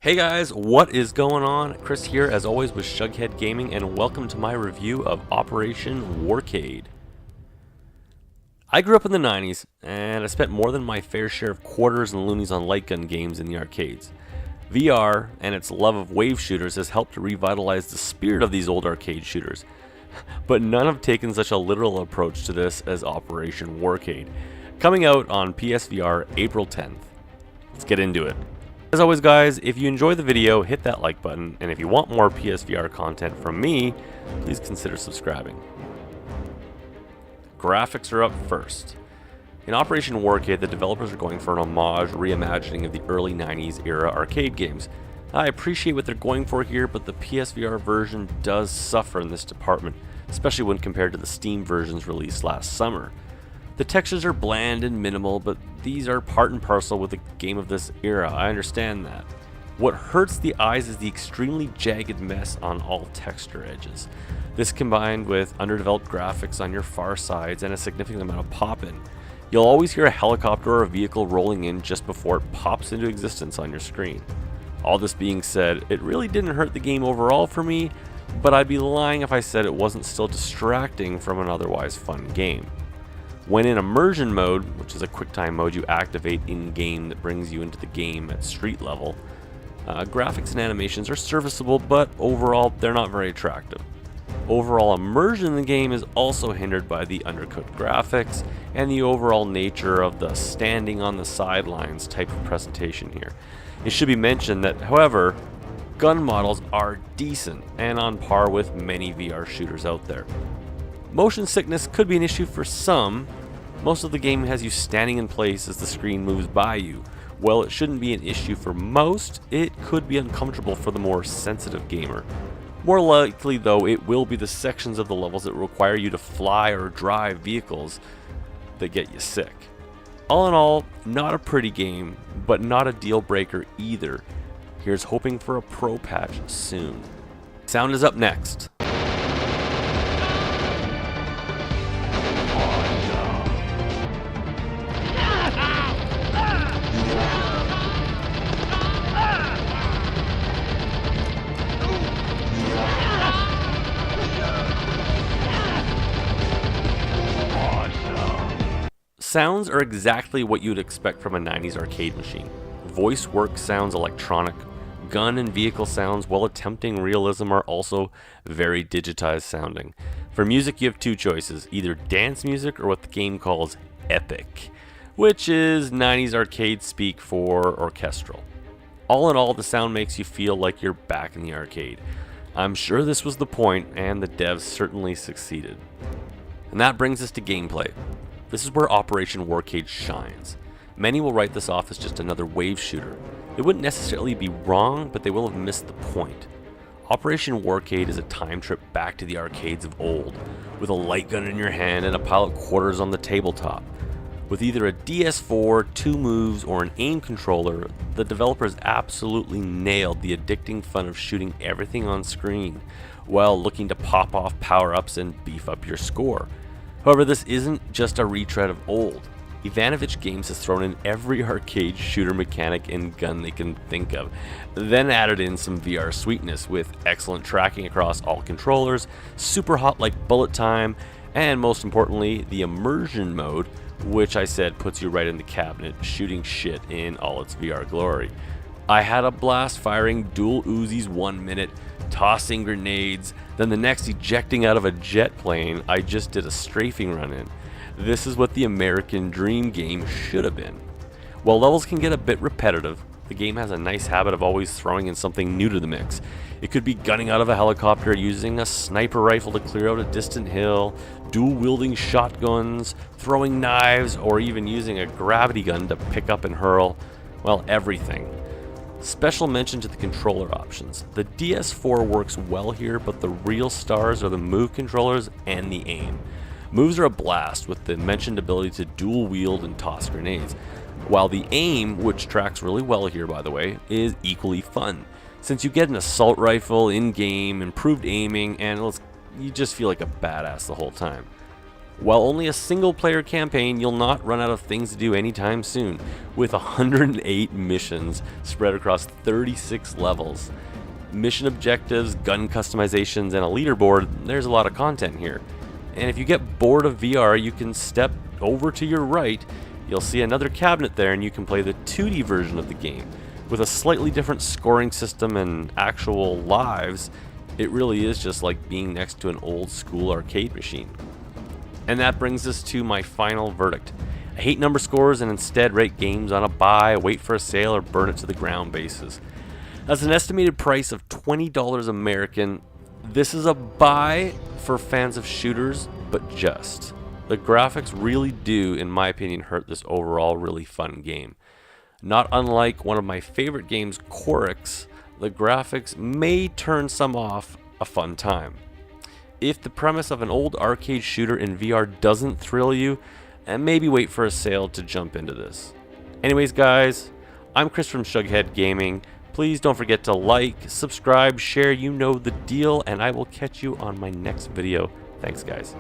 Hey guys, what is going on? Chris here, as always, with Shughead Gaming, and welcome to my review of Operation Warcade. I grew up in the 90s, and I spent more than my fair share of quarters and loonies on light gun games in the arcades. VR and its love of wave shooters has helped to revitalize the spirit of these old arcade shooters. But none have taken such a literal approach to this as Operation Warcade, coming out on PSVR April 10th. Let's get into it. As always guys, if you enjoy the video, hit that like button, and if you want more PSVR content from me, please consider subscribing. Graphics are up first. In Operation Warcade, the developers are going for an homage reimagining of the early 90s era arcade games. I appreciate what they're going for here, but the PSVR version does suffer in this department, especially when compared to the Steam versions released last summer. The textures are bland and minimal, but these are part and parcel with a game of this era, I understand that. What hurts the eyes is the extremely jagged mess on all texture edges. This combined with underdeveloped graphics on your far sides and a significant amount of pop-in. You'll always hear a helicopter or a vehicle rolling in just before it pops into existence on your screen. All this being said, it really didn't hurt the game overall for me, but I'd be lying if I said it wasn't still distracting from an otherwise fun game. When in Immersion Mode, which is a QuickTime mode you activate in-game that brings you into the game at street level, graphics and animations are serviceable, but overall they're not very attractive. Overall immersion in the game is also hindered by the undercooked graphics and the overall nature of the standing on the sidelines type of presentation here. It should be mentioned that, however, gun models are decent and on par with many VR shooters out there. Motion sickness could be an issue for some. Most of the game has you standing in place as the screen moves by you. While it shouldn't be an issue for most, it could be uncomfortable for the more sensitive gamer. More likely though, it will be the sections of the levels that require you to fly or drive vehicles that get you sick. All in all, not a pretty game, but not a deal breaker either. Here's hoping for a pro patch soon. Sound is up next. Sounds are exactly what you'd expect from a 90s arcade machine. Voice work sounds electronic. Gun and vehicle sounds, while attempting realism, are also very digitized sounding. For music you have two choices, either dance music or what the game calls epic, which is 90s arcade speak for orchestral. All in all, the sound makes you feel like you're back in the arcade. I'm sure this was the point, and the devs certainly succeeded. And that brings us to gameplay. This is where Operation Warcade shines. Many will write this off as just another wave shooter. It wouldn't necessarily be wrong, but they will have missed the point. Operation Warcade is a time trip back to the arcades of old, with a light gun in your hand and a pile of quarters on the tabletop. With either a DS4, 2 moves, or an aim controller, the developers absolutely nailed the addicting fun of shooting everything on screen, while looking to pop off power-ups and beef up your score. However, this isn't just a retread of old. Ivanovich Games has thrown in every arcade shooter mechanic and gun they can think of, then added in some VR sweetness with excellent tracking across all controllers, super hot like bullet time, and most importantly, the Immersion Mode, which I said puts you right in the cabinet shooting shit in all its VR glory. I had a blast firing dual Uzis 1 minute, tossing grenades, then the next ejecting out of a jet plane I just did a strafing run in. This is what the American dream game should have been. While levels can get a bit repetitive, the game has a nice habit of always throwing in something new to the mix. It could be gunning out of a helicopter, using a sniper rifle to clear out a distant hill, dual-wielding shotguns, throwing knives, or even using a gravity gun to pick up and hurl, well, everything. Special mention to the controller options. The DS4 works well here, but the real stars are the move controllers and the aim. Moves are a blast with the mentioned ability to dual wield and toss grenades, while the aim, which tracks really well here by the way, is equally fun, since you get an assault rifle in-game, improved aiming, and you just feel like a badass the whole time. While only a single player campaign, you'll not run out of things to do anytime soon, with 108 missions spread across 36 levels. Mission objectives, gun customizations, and a leaderboard, there's a lot of content here. And if you get bored of VR, you can step over to your right. You'll see another cabinet there, and you can play the 2D version of the game. With a slightly different scoring system and actual lives, it really is just like being next to an old school arcade machine. And that brings us to my final verdict. I hate number scores and instead rate games on a buy, wait for a sale, or burn it to the ground basis. As an estimated price of $20 American, this is a buy for fans of shooters, but just. The graphics really do, in my opinion, hurt this overall really fun game. Not unlike one of my favorite games, Quorix, the graphics may turn some off a fun time. If the premise of an old arcade shooter in VR doesn't thrill you, and maybe wait for a sale to jump into this. Anyways guys, I'm Chris from Shughead Gaming. Please don't forget to like, subscribe, share, you know the deal, and I will catch you on my next video. Thanks guys.